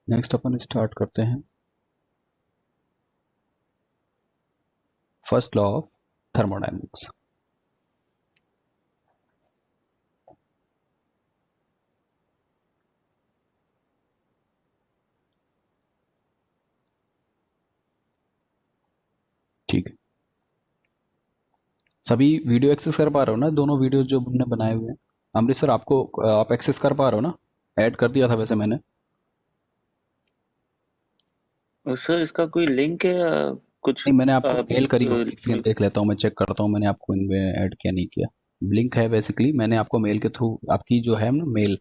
Next अपन start करते हैं first law of thermodynamics. ठीक है, सभी वीडियो एक्सेस कर पा रहे हो ना? दोनों वीडियो जो हमने बनाए हुए हैं अमृत सर, आपको आप एक्सेस कर पा रहे हो ना? ऐड कर दिया था वैसे मैंने। सर इसका कोई लिंक है या कुछ नहीं, मैंने आपको आप मेल करी होगी, एक सेकंड देख लेता हूँ, मैं चेक करता हूँ मैंने आपको इनमें ऐड किया नहीं किया। लिंक है बेसिकली, मैंने आपको मेल के थ्रू आपकी जो है ना मेल,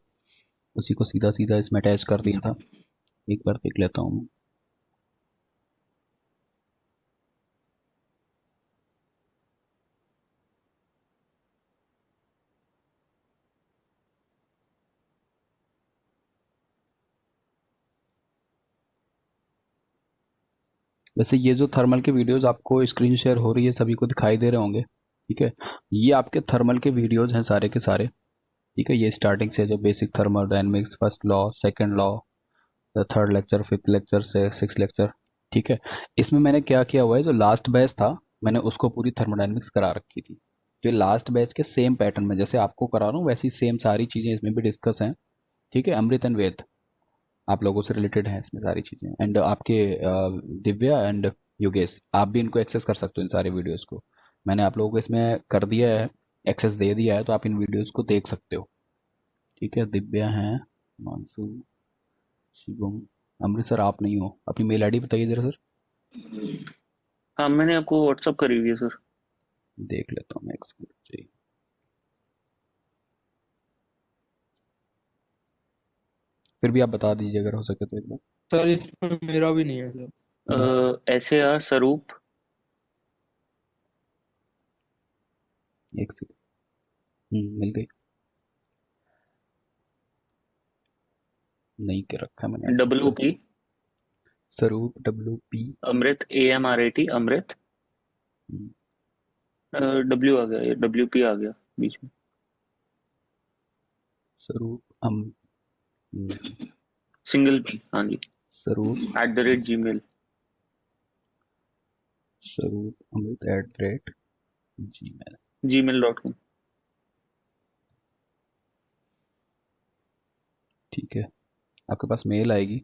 उसी को सीधा सीधा इसमें अटैच कर दिया था। एक बार देख लेता हूँ मैं। वैसे ये जो थर्मल के वीडियोस आपको स्क्रीन शेयर हो रही है, सभी को दिखाई दे रहे होंगे। ठीक है, ये आपके थर्मल के वीडियोस हैं सारे के सारे। ठीक है, ये स्टार्टिंग से जो basic thermodynamics, first law, second law, third lecture, fifth lecture से सिक्स लेक्चर। ठीक है, इसमें मैंने क्या किया हुआ है, जो लास्ट बैच था मैंने उसको पूरी थर्मोडायनेमिक्स करा रखी थी। जो लास्ट बैच के सेम पैटर्न में जैसे आपको करा रहा हूँ वैसी सेम सारी चीज़ें इसमें भी डिस्कस हैं। ठीक है, अमृत एंड वेद आप लोगों से रिलेटेड है इसमें सारी चीज़ें, एंड आपके दिव्या एंड योगेश आप भी इनको एक्सेस कर सकते हो इन सारे वीडियोस को। मैंने आप लोगों को इसमें कर दिया है, एक्सेस दे दिया है, तो आप इन वीडियोस को देख सकते हो। ठीक है, दिव्या हैं, मानसू, शिवम, अमृत सर आप नहीं हो, अपनी मेल आईडी बताइए जरा सर। हाँ मैंने आपको व्हाट्सअप करी हुई है सर। देख लेता हूँ मैं, एक सेकंड जी। फिर भी आप बता दीजिए अगर हो सके तो एक बार। सर इसमें मेरा भी नहीं है सर। ऐसे आर स्वरूप। एक सेकंड, मिल गई। नहीं के रखा मैंने डब्ल्यू आपको। पी स्वरूप WP। अमृत AMRAT अमृत। डब्ल्यू आ गया, डब्ल्यू पी आ गया बीच में। स्वरूप सिंगल पी, हाँ जी। स्वरूप @gmail। स्वरूप अमृत @gmail। gmail.com। ठीक है, आपके पास मेल आएगी।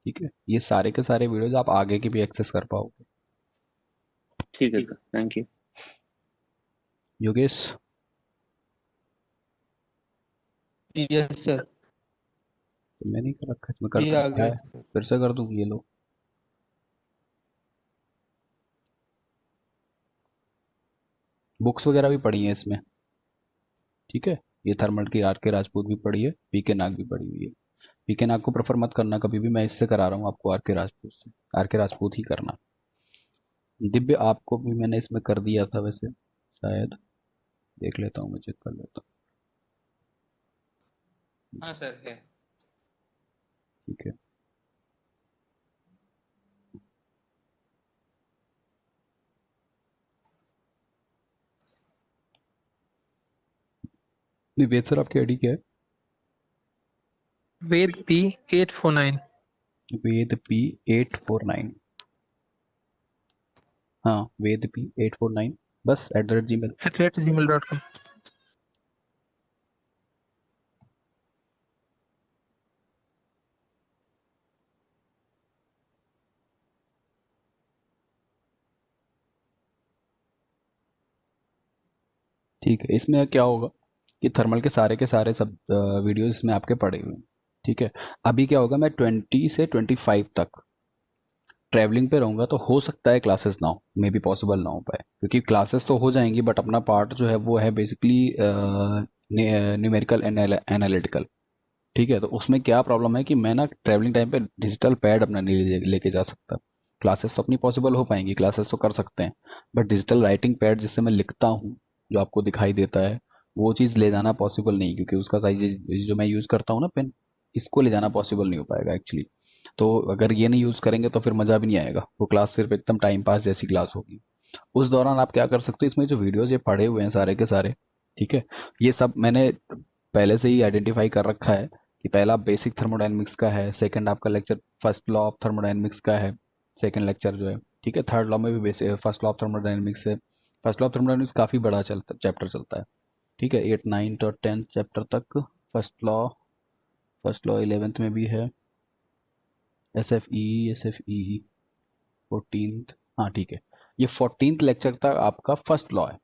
ठीक है, ये सारे के सारे वीडियोज आप आगे की भी एक्सेस कर पाओगे। ठीक है sir, thank you. Yogesh, yes sir. तो मैंने नहीं कर रखा, इसमें कर ये तो आ रखा गया है। सर। फिर से कर दूं, ये लो। बुक्स वगैरह भी पढ़ी हैं इसमें। ठीक है, ये थर्मल की आर के राजपूत भी पढ़ी है, पीके नाग भी पढ़ी हुई है। पीके नाग को प्रेफर मत करना कभी भी, मैं इससे करा रहा हूँ आपको आर के राजपूत से। आर के राजपूत ही करना। दिव्य आपको भी मैंने इसमें कर दिया था वैसे शायद, देख लेता हूँ, मैं चेक कर लेता हाँ सर है। हूँ। ठीक है, निवेद सर आपकी आईडी क्या है? वेद P849। वेद P849। हाँ, वेद P849, बस @gmail। @gmail.com। ठीक है, इसमें क्या होगा कि थर्मल के सारे सब वीडियोस इसमें आपके पड़े हुए हैं। ठीक है, अभी क्या होगा, मैं 20 से 25 तक ट्रैवलिंग पे रहूंगा, तो हो सकता है क्लासेस ना हो, मे बी पॉसिबल ना हो पाए, क्योंकि क्लासेस तो हो जाएंगी बट अपना पार्ट जो है वो है बेसिकली न्यूमेरिकल एनालिटिकल। ठीक है, तो उसमें क्या प्रॉब्लम है कि मैं ना ट्रैवलिंग टाइम पे डिजिटल पैड अपना नहीं लेके जा सकता। क्लासेस तो अपनी पॉसिबल हो पाएंगी, क्लासेस तो कर सकते हैं, बट डिजिटल राइटिंग पैड जिससे मैं लिखता हूँ, जो आपको दिखाई देता है, वो चीज़ ले जाना पॉसिबल नहीं, क्योंकि उसका साइज जो मैं यूज़ करता हूँ ना पेन, इसको ले जाना पॉसिबल नहीं हो पाएगा एक्चुअली। तो अगर ये नहीं यूज़ करेंगे तो फिर मज़ा भी नहीं आएगा, वो क्लास सिर्फ एकदम टाइम पास जैसी क्लास होगी। उस दौरान आप क्या कर सकते हो, इसमें जो वीडियोस ये पड़े हुए हैं सारे के सारे, ठीक है, ये सब मैंने पहले से ही आइडेंटिफाई कर रखा है कि पहला बेसिक थर्मोडायनेमिक्स का है, सेकंड आपका lecture first law of thermodynamics का है, सेकंड लेक्चर जो है, ठीक है। थर्ड लॉ में भी basic first law of thermodynamics है। फर्स्ट लॉ ऑफ थर्मोडायनेमिक्स काफ़ी बड़ा चैप्टर चलता है, ठीक है। 8, 9 और 10 चैप्टर तक फर्स्ट लॉ 11th में भी है, एस एफ ई 14th, हाँ ठीक है। ये 14th लेक्चर तक आपका फर्स्ट लॉ है,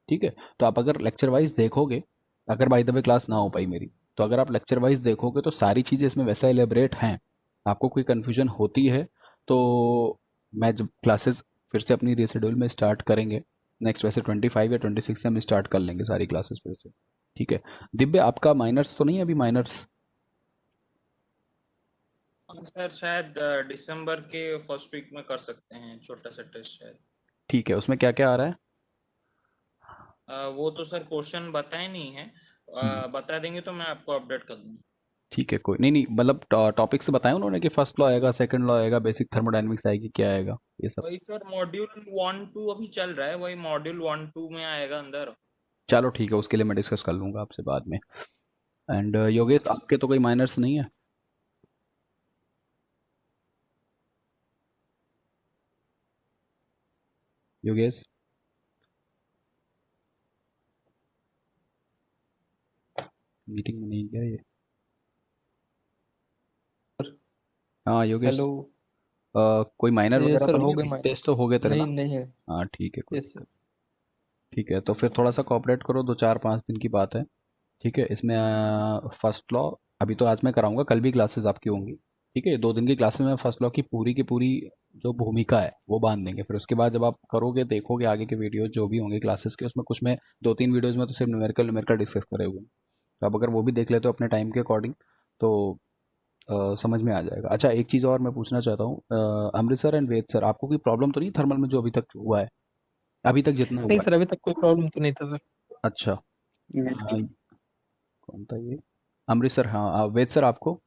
ठीक है। तो आप अगर लेक्चर वाइज देखोगे, अगर बाय द वे क्लास ना हो पाई मेरी, तो अगर आप लेक्चर वाइज देखोगे तो सारी चीज़ें इसमें वैसा एलेबरेट हैं। आपको कोई कन्फ्यूजन होती है तो मैं जब क्लासेस फिर से अपनी रीशेड्यूल में स्टार्ट करेंगे, नेक्स्ट वैसे 25 या 26 से हम स्टार्ट कर लेंगे सारी क्लासेस फिर से, ठीक है। दिव्य आपका माइनर्स तो नहीं है अभी? माइनर्स सर शायद दिसंबर के फर्स्ट वीक में कर सकते हैं, छोटा सा टेस्ट शायद। ठीक है, उसमें क्या क्या आ रहा है? वो तो सर क्वेश्चन बताए नहीं है, बता देंगे तो मैं आपको अपडेट कर दूंगा। ठीक है, कोई नहीं नहीं, मतलब टॉपिक से बताया उन्होंने कि फर्स्ट लॉ आएगा, सेकंड लॉ आएगा, बेसिक थर्मोडायनेमिक्स आएगी, क्या आएगा ये सब? वही सर मॉड्यूल 1-2 अभी चल रहा है, वही मॉड्यूल 1-2 में आएगा अंदर। चलो ठीक है, उसके लिए मैं डिस्कस कर लूंगा आपसे बाद में। And Yogesh okay sir. आपके तो कोई माइनर्स नहीं है? योगेश मीटिंग में नहीं गया ये? हाँ योगेश, हेलो। कोई माइनर ये वगैरह सर तो नहीं हो है? गए अभी माइनर। टेस्ट तो हो गए तेरे नहीं ना? नहीं है। हाँ ठीक है, कोई यस सर। दिक्कत। ठीक है, तो फिर थोड़ा सा कोऑपरेट करो, 2 4 5 दिन की बात है, ठीक है। इसमें फर्स्ट लॉ अभी तो आज मैं कराऊंगा, कल भी क्लासेस आपकी होंगी, ठीक है। ये 2 दिन की क्लासेस में फर्स्ट लॉ की पूरी जो भूमिका है वो बांध देंगे। फिर उसके बाद जब आप करोगे, देखोगे आगे के वीडियो जो भी होंगे क्लासेस के, उसमें कुछ में 2 3 वीडियोज में तो सिर्फ न्यूमेरिकल न्यूमेरिकल डिस्कस करे हुए हैं। तो आप अगर वो भी देख लेते हो अपने टाइम के अकॉर्डिंग तो समझ में आ जाएगा। अच्छा, एक चीज़ और मैं पूछना चाहता हूँ, अमृतसर एंड वेद सर, आपको कोई प्रॉब्लम तो नहीं थर्मल में जो अभी तक हुआ है, अभी तक जितना नहीं हुआ है? सर, अभी तक कोई प्रॉब्लम तो नहीं था सर। अच्छा, Yes, sir. कौन था ये? अमृतसर, हाँ। वेद सर आपको?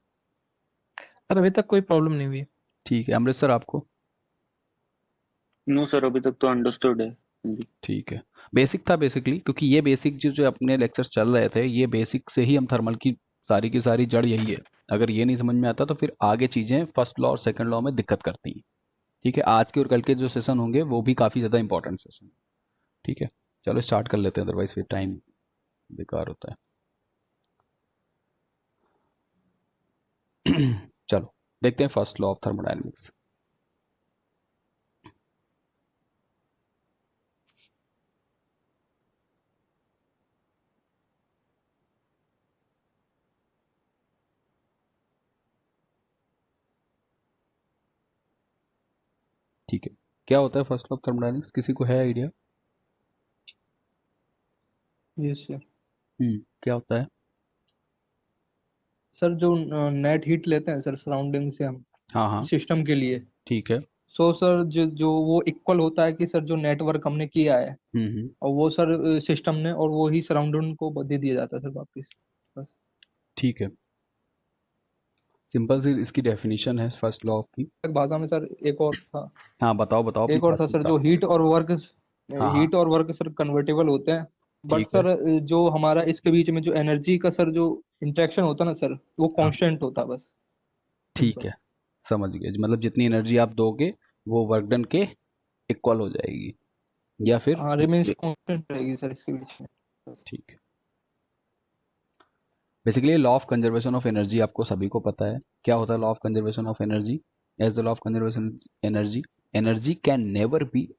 सर अभी तक कोई प्रॉब्लम नहीं हुई। ठीक है, अमृतसर आपको? नो सर, अभी तक तो अंडरस्टूड है जी। ठीक है। बेसिक था बेसिकली, क्योंकि ये बेसिक जो जो अपने लेक्चर्स चल रहे थे, ये बेसिक से ही हम थर्मल की सारी जड़ यही है। अगर ये नहीं समझ में आता तो फिर आगे चीज़ें फर्स्ट लॉ और सेकंड लॉ में दिक्कत करती हैं, ठीक है। आज के और कल के जो सेशन होंगे वो भी काफ़ी ज़्यादा इंपॉर्टेंट सेशन, ठीक है। चलो स्टार्ट कर लेते हैं, अदरवाइज फिर टाइम बेकार होता है। चलो देखते हैं फर्स्ट लॉ ऑफ थर्मोडायनेमिक्स। ठीक है, क्या होता है फर्स्ट लॉ ऑफ थर्मोडायनेमिक्स, किसी को है आइडिया? Yes sir. क्या होता है? सर जो नेट हीट लेते हैं सर सराउंडिंग से हम हाँ हाँ, सिस्टम के लिए, ठीक है। सो सर जो जो वो इक्वल होता है कि सर जो नेटवर्क हमने किया है हम्म। और वो सर सिस्टम ने और वो ही सराउंडिंग को दे दिया जाता है सर वापस, बस। ठीक है, सिंपल सी इसकी डेफिनेशन है फर्स्ट लॉ ऑफ की। एक भाषा में सर एक और था। हाँ बताओ बताओ अपनी एक और था भाषा सर में जो बताओ। हाँ हाँ, हीट और वर्क सर कन्वर्टेबल होते हैं। बट ठीक है। सर जो हमारा इसके बीच में जो एनर्जी का सर जो इंटरेक्शन होता है ना सर, वो हाँ कांस्टेंट होता है, बस। ठीक सिंपल। है, समझ गए। मतलब जितनी एनर्जी आप दोगे वो वर्क डन के इक्वल हो जाएगी, या फिर हाँ, रिमेन्स कांस्टेंट रहेगी सर इसके बीच में, बस। ठीक है। Basically law of conservation of energy आपको सभी को पता है। क्या होता है law of conservation of energy? As the law of conservation energy, energy can never be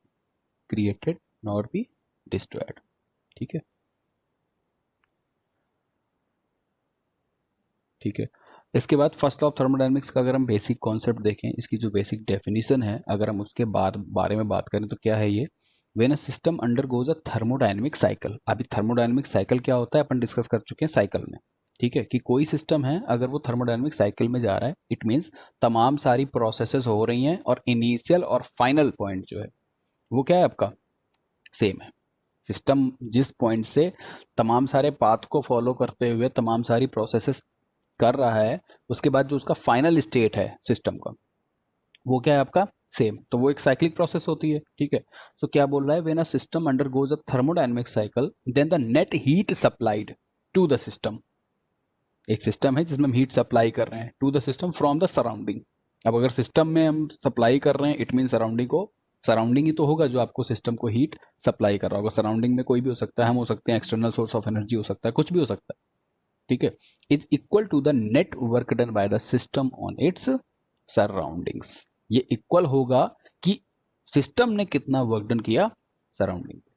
created nor be destroyed, ठीक है। ठीक है, इसके बाद फर्स्ट लॉ ऑफ थर्मोडायनेमिक्स का अगर हम बेसिक कॉन्सेप्ट देखें, इसकी जो बेसिक डेफिनेशन है, अगर हम उसके बारे में बात करें तो क्या है ये? When a system undergoes a thermodynamic cycle. अभी थर्मोडायनेमिक साइकिल क्या होता है अपन डिस्कस कर चुके हैं साइकिल में, ठीक है। कि कोई सिस्टम है अगर वो थर्मोडायनेमिक साइकिल में जा रहा है, इट मीन्स तमाम सारी प्रोसेसेस हो रही हैं और इनिशियल और फाइनल पॉइंट जो है वो क्या है आपका? सेम है। सिस्टम जिस पॉइंट से तमाम सारे पाथ को फॉलो करते हुए तमाम सारी प्रोसेसेस कर रहा है, उसके बाद जो उसका फाइनल स्टेट है सिस्टम का, वो क्या है आपका? सेम। तो वो एक साइक्लिक प्रोसेस होती है, ठीक है। सो क्या बोल रहा है? When a system undergoes a thermodynamic cycle then the net heat supplied to the system एक सिस्टम है जिसमें हम हीट सप्लाई कर रहे हैं to the system from the surrounding. अब अगर सिस्टम में हम सप्लाई कर रहे हैं इट मीन सराउंडिंग ही तो होगा जो आपको सिस्टम को हीट सप्लाई कर रहा होगा। सराउंडिंग में कोई भी हो सकता है, हम हो सकते हैं, एक्सटर्नल सोर्स ऑफ एनर्जी हो सकता है, कुछ भी हो सकता है, ठीक है। Is equal to the net work done by the system on its surroundings. ये इक्वल होगा कि सिस्टम ने कितना वर्क डन किया सराउंडिंग पे,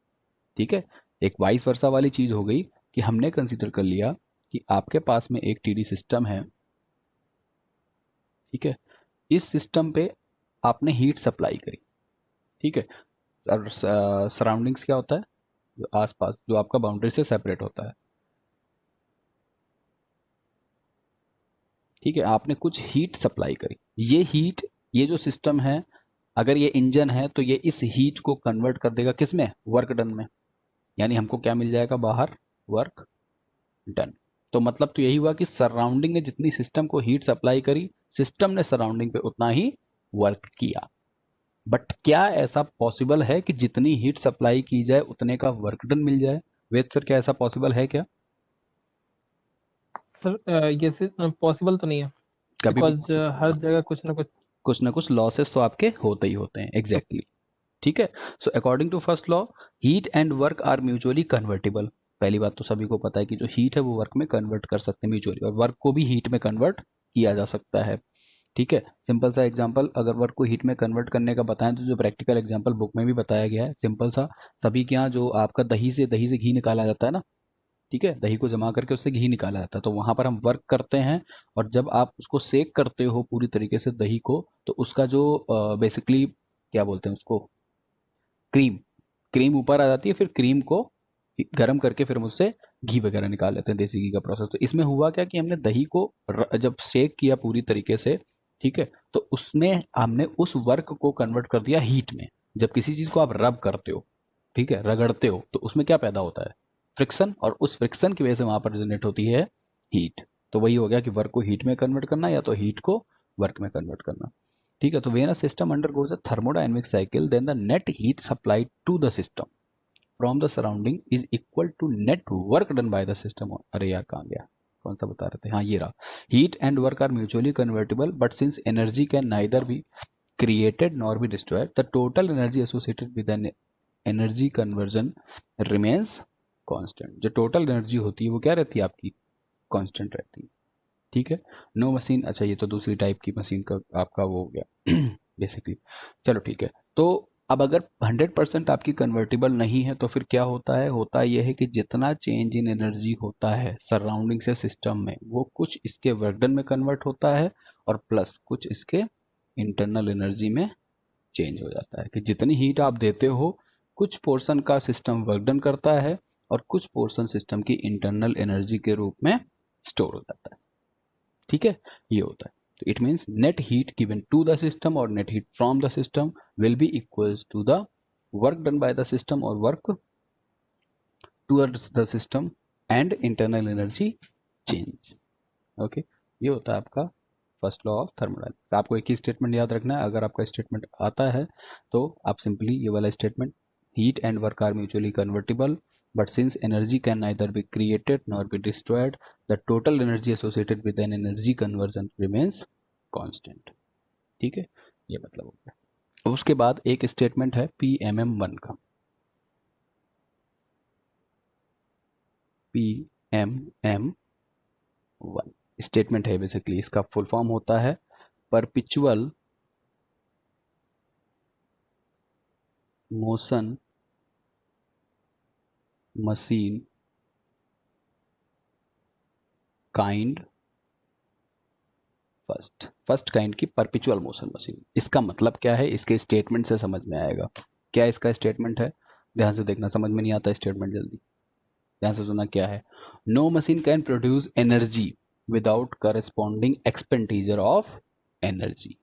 ठीक है। एक वाइस वर्सा वाली चीज हो गई कि हमने कंसीडर कर लिया कि आपके पास में एक टीडी सिस्टम है, ठीक है। इस सिस्टम पे आपने हीट सप्लाई करी, ठीक है। सराउंडिंग्स क्या होता है, जो आसपास जो आपका बाउंड्री से सेपरेट होता है, ठीक है। आपने कुछ हीट सप्लाई करी, ये हीट, ये जो सिस्टम है, अगर ये इंजन है तो ये इस हीट को कन्वर्ट कर देगा किस में, वर्क डन में। यानी हमको क्या मिल जाएगा बाहर, वर्क डन। तो मतलब तो यही हुआ कि सराउंडिंग ने जितनी सिस्टम को हीट सप्लाई करी, सिस्टम ने सराउंडिंग पे उतना ही वर्क किया। बट क्या ऐसा पॉसिबल है कि जितनी हीट सप्लाई की जाए उतने का वर्क डन मिल जाए? वेद सर, क्या ऐसा पॉसिबल है क्या? सर ये पॉसिबल तो नहीं है, कभी भी बिकॉज possible हर नहीं। जगह कुछ कुछ ना कुछ लॉसेस तो आपके होते ही होते हैं, एग्जैक्टली exactly. ठीक है। So according to first law, heat and work are mutually convertible. पहली बात तो सभी को पता है कि जो हीट है वो वर्क में कन्वर्ट कर सकते हैं म्यूचुअली, और वर्क को भी हीट में कन्वर्ट किया जा सकता है, ठीक है। सिंपल सा एग्जांपल, अगर वर्क को हीट में कन्वर्ट करने का बताएं तो जो प्रैक्टिकल एग्जांपल बुक में भी बताया गया है, सिंपल सा, सभी के यहाँ जो आपका दही से घी निकाला जाता है ना, ठीक है, दही को जमा करके उससे घी निकाला जाता है, तो वहां पर हम वर्क करते हैं, और जब आप उसको सेक करते हो पूरी तरीके से दही को, तो उसका जो बेसिकली क्या बोलते हैं उसको, क्रीम, क्रीम ऊपर आ जाती है, फिर क्रीम को गर्म करके फिर हम उससे घी वगैरह निकाल लेते हैं, देसी घी का प्रोसेस। तो इसमें हुआ क्या कि हमने दही को जब शेक किया पूरी तरीके से, ठीक है, तो उसमें हमने उस वर्क को कन्वर्ट कर दिया हीट में। जब किसी चीज को आप रब करते हो, ठीक है, रगड़ते हो, तो उसमें क्या पैदा होता है, फ्रिक्शन, और उस फ्रिक्शन की वजह से वहां पर जनरेट होती है हीट। तो वही हो गया कि वर्क को हीट में कन्वर्ट करना या तो हीट को वर्क में कन्वर्ट करना, ठीक है। तो when a system undergoes a thermodynamic cycle then the net heat supplied to the system from the surrounding is equal to net work done by the system. अरे यार कहाँ गया, कौन सा बता रहे थे, हाँ ये रहा। Heat and work are mutually convertible but since energy can neither be created nor be destroyed, the total energy associated with an energy conversion remains constant। जो टोटल एनर्जी होती है वो क्या रहती है आपकी, कांस्टेंट रहती है, ठीक है। नो मशीन, अच्छा ये तो दूसरी टाइप की मशीन का आपका वो हो गया बेसिकली। चलो ठीक है। तो अब अगर 100% आपकी कन्वर्टिबल नहीं है तो फिर क्या होता है, होता यह है कि जितना चेंज इन एनर्जी होता है सराउंडिंग से सिस्टम में, वो कुछ इसके वर्क डन में कन्वर्ट होता है, और प्लस कुछ इसके इंटरनल एनर्जी में चेंज हो जाता है। कि जितनी हीट आप देते हो, कुछ पोर्शन का सिस्टम वर्क डन करता है, और कुछ पोर्शन सिस्टम की इंटरनल एनर्जी के रूप में स्टोर हो जाता है, ठीक है। ये होता है। तो it means net heat given to the system और net heat from the system will be equals to the work done by the system और work towards the system and internal energy change. Okay, ये होता है आपका first law of thermodynamics. आपको एक ही statement याद रखना है, अगर आपका स्टेटमेंट आता है तो आप सिंपली ये वाला statement, heat and work are mutually convertible but since energy can neither be created nor be destroyed, the total energy associated with an energy conversion remains constant। ठीक है, ये मतलब हो गया। उसके बाद एक स्टेटमेंट है PMM1 का। PMM1 स्टेटमेंट है, बेसिकली इसका फुल फॉर्म होता है perpetual motion machine kind first kind की परपिचुअल मोशन मशीन। इसका मतलब क्या है, इसके स्टेटमेंट से समझ में आएगा। क्या इसका स्टेटमेंट है, ध्यान से देखना, समझ में नहीं आता स्टेटमेंट जल्दी, ध्यान से सुनना क्या है। No machine can produce energy without corresponding expenditure of energy,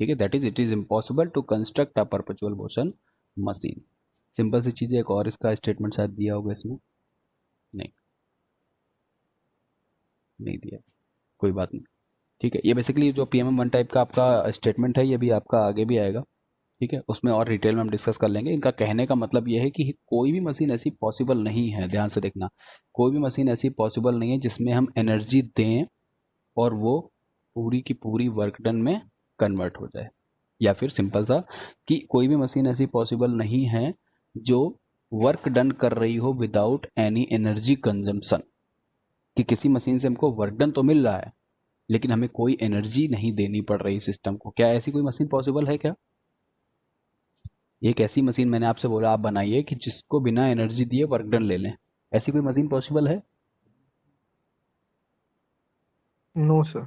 ठीक है। That is it is impossible to construct a perpetual motion machine. Simple सी चीज है। एक और इसका स्टेटमेंट शायद दिया होगा इसमें, नहीं नहीं दिया, कोई बात नहीं, ठीक है। ये बेसिकली जो PMM1 टाइप का आपका स्टेटमेंट है, ये भी आपका आगे भी आएगा, ठीक है, उसमें और डिटेल में हम डिस्कस कर लेंगे। इनका कहने का मतलब ये है कि कोई भी मशीन ऐसी पॉसिबल नहीं है, ध्यान से देखना, कोई भी मशीन ऐसी पॉसिबल नहीं है जिसमें हम एनर्जी दें और वो पूरी की पूरी वर्क डन में कन्वर्ट हो जाए। या फिर सिंपल सा कि कोई भी मशीन ऐसी पॉसिबल नहीं है जो वर्क डन कर रही हो विदाउट एनी एनर्जी कंजम्पशन, कि किसी मशीन से हमको वर्क डन तो मिल रहा है लेकिन हमें कोई एनर्जी नहीं देनी पड़ रही सिस्टम को। क्या ऐसी कोई मशीन पॉसिबल है क्या? एक ऐसी मशीन मैंने आपसे बोला आप बनाइए कि जिसको बिना एनर्जी दिए वर्क डन ले लें, ऐसी कोई मशीन पॉसिबल है? No sir.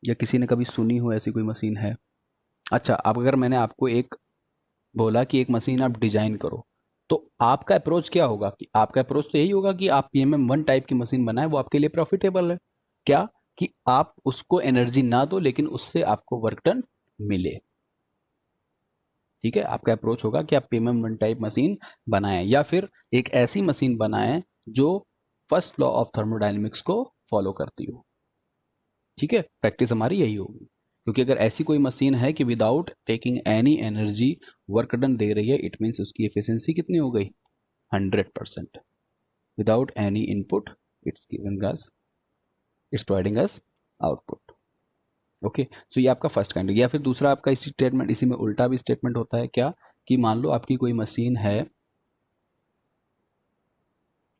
या किसी ने कभी सुनी हो ऐसी कोई मशीन है? अच्छा, अब अगर मैंने आपको एक बोला कि एक मशीन आप डिजाइन करो, तो आपका अप्रोच क्या होगा? कि आपका अप्रोच तो यही होगा कि आप PMM1 टाइप की मशीन बनाएं, वो आपके लिए प्रॉफिटेबल है। क्या कि आप उसको एनर्जी ना दो लेकिन उससे आपको वर्क डन मिले। ठीक है, आपका अप्रोच होगा कि आप PMM1 टाइप मशीन बनाएं या फिर एक ऐसी मशीन बनाएं जो फर्स्ट लॉ ऑफ थर्मोडायनेमिक्स को फॉलो करती हो। ठीक है, प्रैक्टिस हमारी यही होगी, क्योंकि अगर ऐसी कोई मशीन है कि without taking any energy work done they रही है, इट मीन्स उसकी एफिशिएंसी कितनी हो गई? 100%। Without any input it's giving us, it's providing us output. Okay, so ये आपका फर्स्ट काइंड। या फिर दूसरा आपका इसी स्टेटमेंट, इसी में उल्टा भी स्टेटमेंट होता है क्या, कि मान लो आपकी कोई मशीन है,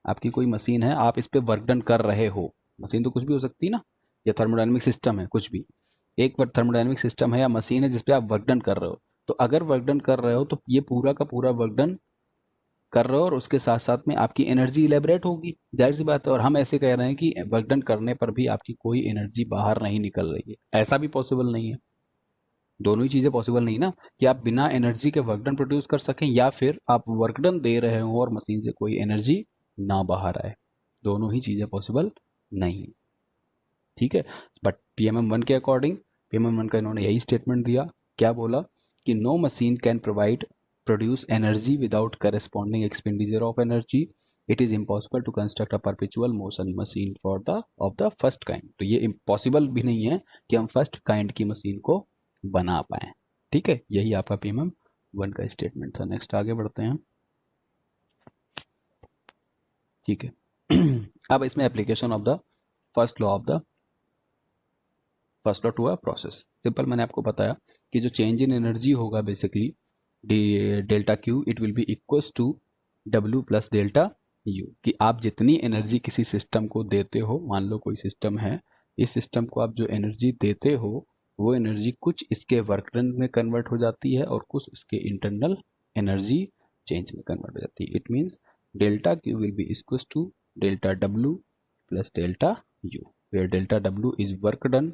आपकी कोई मशीन है, आप इस पे वर्क डन कर रहे हो, मशीन तो कुछ भी हो सकती है ना, या थर्मोडायनेमिक सिस्टम है, कुछ भी, एक थर्मोडायनेमिक सिस्टम है या मशीन है जिसपे आप वर्क डन कर रहे हो। तो अगर वर्क डन कर रहे हो तो ये पूरा का पूरा वर्क डन कर रहे हो और उसके साथ साथ में आपकी एनर्जी इलेबरेट होगी, जाहिर सी बात है। और हम ऐसे कह रहे हैं कि वर्क डन करने पर भी आपकी कोई एनर्जी बाहर नहीं निकल रही है, ऐसा भी पॉसिबल नहीं है। दोनों ही चीजें पॉसिबल नहीं ना, कि आप बिना एनर्जी के वर्क डन प्रोड्यूस कर सकें या फिर आप वर्क डन दे रहे हो और मशीन से कोई एनर्जी ना बाहर आए, दोनों ही चीजें पॉसिबल नहीं है। ठीक है, बट PMM1 के अकॉर्डिंग, PMM1 का इन्होंने यही स्टेटमेंट दिया, क्या बोला कि no machine can produce energy without corresponding expenditure of energy, it is impossible to construct a perpetual motion machine for the of the first kind. तो ये इम्पॉसिबल भी नहीं है कि हम फर्स्ट काइंड की मशीन को बना पाए। ठीक है, यही आपका PMM1 का स्टेटमेंट था। नेक्स्ट आगे बढ़ते हैं। ठीक है अब इसमें application of the first law of the first law to a process. Simple, मैंने आपको बताया कि जो चेंज इन एनर्जी होगा basically delta Q, it will be equals to W plus delta U, कि आप जितनी एनर्जी किसी सिस्टम को देते हो, मान लो कोई सिस्टम है, इस सिस्टम को आप जो एनर्जी देते हो वो एनर्जी कुछ इसके वर्क डन में कन्वर्ट हो जाती है और कुछ इसके इंटरनल एनर्जी चेंज में कन्वर्ट हो जाती है। It means delta Q will be equals to delta W plus delta U, where delta W is work done,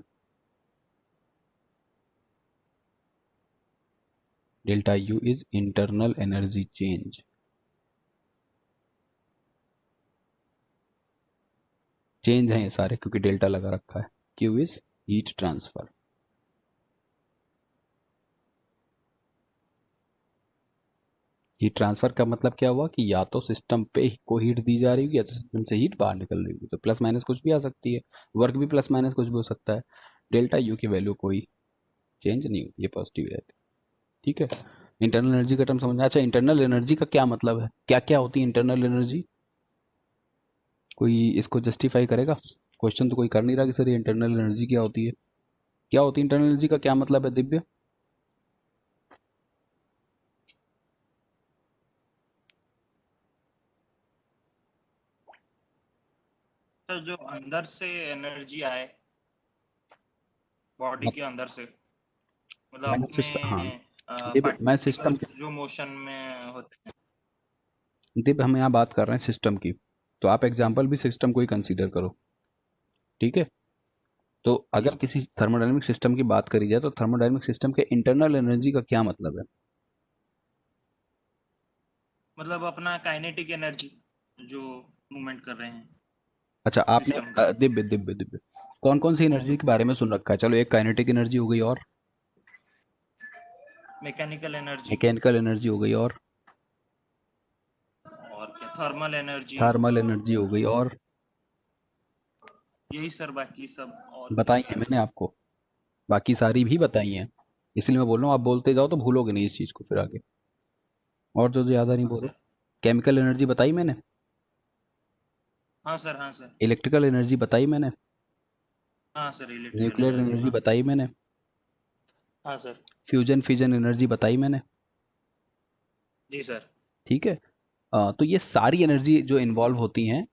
delta U is internal energy change। Change है ये सारे क्योंकि डेल्टा लगा रखा है। Q is heat transfer. Heat transfer का मतलब क्या हुआ कि या तो सिस्टम पे को हीट दी जा रही होगी या तो सिस्टम से हीट बाहर निकल रही होगी, तो प्लस माइनस कुछ भी आ सकती है, वर्क भी प्लस माइनस कुछ भी हो सकता है। डेल्टा यू की वैल्यू कोई चेंज नहीं होती, ये पॉजिटिव रहती है। ठीक है, इंटरनल एनर्जी का टर्म समझना। अच्छा, इंटरनल एनर्जी का क्या मतलब है, क्या क्या होती है इंटरनल एनर्जी? कोई इसको जस्टिफाई करेगा? क्वेश्चन तो कोई कर नहीं रहा कि सर ये इंटरनल एनर्जी क्या होती है, क्या होती है इंटरनल एनर्जी का क्या मतलब है दिव्य? सर जो अंदर से एनर्जी आए बॉडी के अंदर से, मतलब हाँ अपने दिव्य, मैं सिस्टम पार्टिकल्स जो मोशन में होते हैं। दिव्य हम यहाँ बात कर रहे हैं सिस्टम की, तो आप एग्जाम्पल भी सिस्टम को ही कंसीडर करो। ठीक है, तो जी अगर किसी थर्मोडायनेमिक सिस्टम की बात करी जाए तो थर्मोडायनेमिक सिस्टम के इंटरनल एनर्जी का क्या मतलब है? मतलब अपना काइनेटिक एनर्जी जो मूवमेंट कर रहे हैं अच्छा, आपने सिस्टम का। दिव्य दिव्य दिव्य कौन कौन सी एनर्जी के बारे में सुन रखा है? चलो, एक काइनेटिक एनर्जी हो गई, और मैकेनिकल एनर्जी मैकेनिकल एनर्जी हो गई, और क्या थर्मल एनर्जी, थर्मल एनर्जी हो गई, और यही सर, बाकी सब और भी बताई है सारे। मैंने आपको, बाकी सारी भी बताई हैं। इसलिए मैं बोल रहा हूँ, आप बोलते जाओ तो भूलोगे नहीं इस चीज़ को फिर आगे। और जो ज़्यादा नहीं हाँ बोलो। सर। केमिकल एनर्जी बताई मैंने, हाँ सर। हाँ सर। इलेक्ट्रिकल एनर्जी बताई मैंने, हाँ sir, electrical nuclear energy, energy हाँ। बताई मैंने, हाँ सर। फ्यूजन फिजन एनर्जी बताई मैंने। जी सर। ठीक है। तो ये सारी एनर्जी जो इन्वॉल्व होती हैं,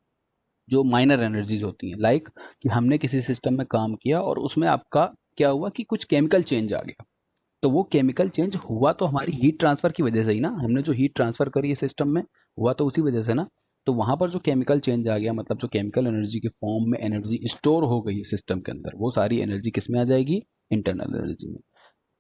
जो माइनर एनर्जीज होती हैं, लाइक कि हमने किसी सिस्टम में काम किया और उसमें आपका क्या हुआ कि कुछ केमिकल चेंज आ गया, तो वो केमिकल चेंज हुआ तो हमारी हीट ट्रांसफर की वजह से ही ना, हमने जो हीट ट्रांसफर करी है सिस्टम में, हुआ तो उसी वजह से ना। तो वहां पर जो केमिकल चेंज आ गया, मतलब जो केमिकल एनर्जी के फॉर्म में एनर्जी स्टोर हो गई है सिस्टम के अंदर, वो सारी एनर्जी किस में आ जाएगी? इंटरनल एनर्जी में।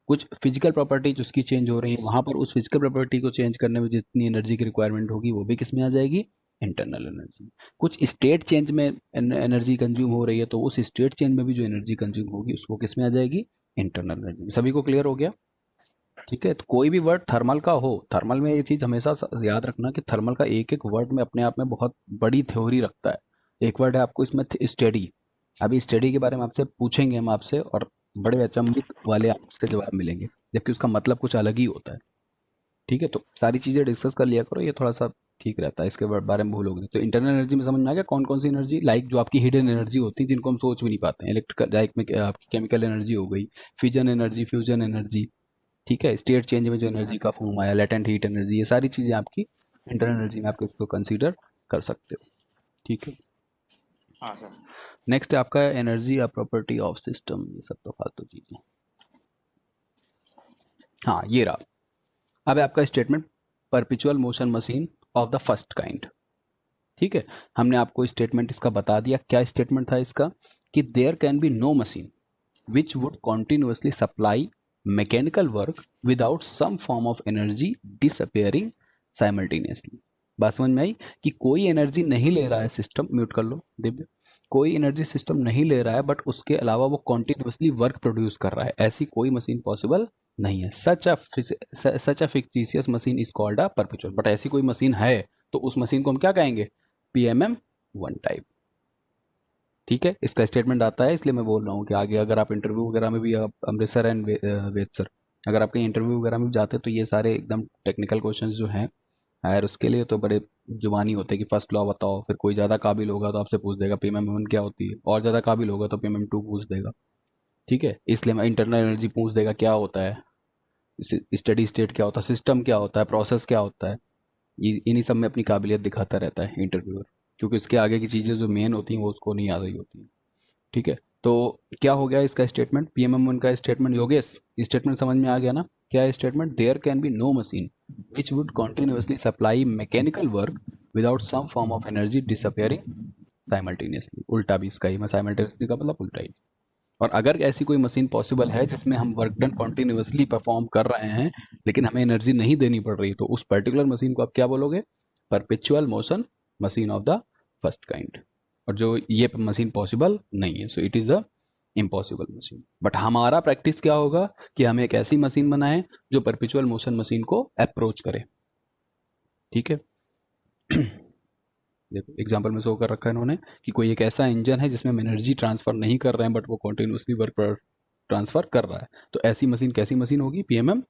कुछ फिजिकल प्रॉपर्टीज उसकी चेंज हो रही है, यस वहां सर। पर उस फिजिकल प्रॉपर्टी को चेंज करने में जितनी एनर्जी की रिक्वायरमेंट होगी वो भी किस में आ जाएगी? Internal energy. कुछ स्टेट चेंज में एनर्जी कंज्यूम हो रही है, तो उस स्टेट चेंज में भी जो एनर्जी कंज्यूम होगी उसको किस में आ जाएगी? Internal energy. सभी को क्लियर हो गया? ठीक है। तो कोई भी वर्ड थर्मल का हो, थर्मल में ये चीज हमेशा याद रखना कि थर्मल का एक एक वर्ड में अपने आप में बहुत बड़ी थ्योरी रखता है। एक वर्ड है आपको इसमें स्टडी। अभी स्टडी के बारे में आपसे पूछेंगे हम आपसे, और बड़े अचंभित वाले आपसे जवाब मिलेंगे, जबकि उसका मतलब कुछ अलग ही होता है। ठीक है। तो सारी चीजें डिस्कस कर लिया करो, ये थोड़ा सा ठीक रहता है, इसके बारे में भूलोगे नहीं। तो इंटरनल एनर्जी में समझ में आ गया कौन कौन सी एनर्जी, लाइक जो आपकी हिडन एनर्जी होती है जिनको हम सोच भी नहीं पाते हैं, इलेक्ट्रिकल लाइक में आपकी केमिकल एनर्जी हो गई, फिजन एनर्जी, फ्यूजन एनर्जी। ठीक है। स्टेट चेंज में जो एनर्जी का फॉर्म आया, लेटेंट हीट एनर्जी, ये सारी चीजें आपकी इंटरनल एनर्जी में आप इसको कंसीडर कर सकते हो। ठीक है। हाँ सर। नेक्स्ट है आपका एनर्जी या प्रॉपर्टी ऑफ सिस्टम, ये सब तो फालतू चीजें। हाँ, ये रहा। अब है आपका statement, perpetual motion machine of the first kind. ठीक है। हमने आपको स्टेटमेंट इसका बता दिया। क्या स्टेटमेंट था इसका? कि there can be no machine which would continuously supply mechanical work without some form of energy disappearing simultaneously। बात समझ में आई? कि कोई एनर्जी नहीं ले रहा है सिस्टम, म्यूट कर लो दिव्य, कोई एनर्जी सिस्टम नहीं ले रहा है बट उसके अलावा वो कॉन्टिन्यूसली वर्क प्रोड्यूस कर रहा है, ऐसी कोई मशीन पॉसिबल नहीं है। Such a fictitious machine is called a perpetual. But ऐसी कोई मशीन है तो उस मशीन को हम क्या कहेंगे? PMM one type. ठीक है। इसका स्टेटमेंट आता है, इसलिए मैं बोल रहा हूँ कि आगे अगर आप इंटरव्यू वगैरह में भी, आप अमृतसर एंड वेद सर, अगर आप कहीं इंटरव्यू वगैरह में भी जाते हैं तो ये सारे एकदम टेक्निकल क्वेश्चंस जो हैं हायर, उसके लिए तो बड़े जुबानी होते हैं कि फर्स्ट लॉ बताओ, फिर कोई ज़्यादा काबिल होगा तो आपसे पूछ देगा पीएमएम वन क्या होती है, और ज़्यादा काबिल होगा तो पीएमएम टू पूछ देगा। ठीक है। इसलिए मैं इंटरनल एनर्जी पूछ देगा क्या होता है, स्टडी स्टेट क्या होता है, सिस्टम क्या होता है, प्रोसेस क्या होता है, इन्हीं सब में अपनी काबिलियत दिखाता रहता है इंटरव्यूअर, क्योंकि इसके आगे की चीज़ें जो मेन होती हैं वो उसको नहीं आ रही होती हैं। ठीक है। तो क्या हो गया इसका स्टेटमेंट, पीएमएम वन का स्टेटमेंट? योगेश, स्टेटमेंट समझ में आ गया ना? क्या है statement? There can be no machine which would continuously supply mechanical work without some form of energy disappearing simultaneously. उल्टा भी इसका ही, मैं साइमल्टेनियसली का मतलब उल्टा ही। और अगर ऐसी कोई मशीन पॉसिबल है जिसमें हम वर्क डन कॉन्टिन्यूसली परफॉर्म कर रहे हैं लेकिन हमें एनर्जी नहीं देनी पड़ रही, तो उस पर्टिकुलर मशीन को आप क्या बोलोगे? Perpetual motion machine of the first kind. और जो ये मशीन पॉसिबल नहीं है, so it is a impossible machine. But हमारा प्रैक्टिस क्या होगा कि हम एक ऐसी मशीन बनाएं जो परपेचुअल मोशन मशीन को अप्रोच करे। ठीक है। देखो एग्जांपल में शो कर रखा है इन्होंने कि कोई एक ऐसा इंजन है जिसमें हम एनर्जी ट्रांसफर नहीं कर रहे हैं बट वो कॉन्टिन्यूसली वर्क ट्रांसफर कर रहा है, तो ऐसी मशीन कैसी मशीन होगी? PMM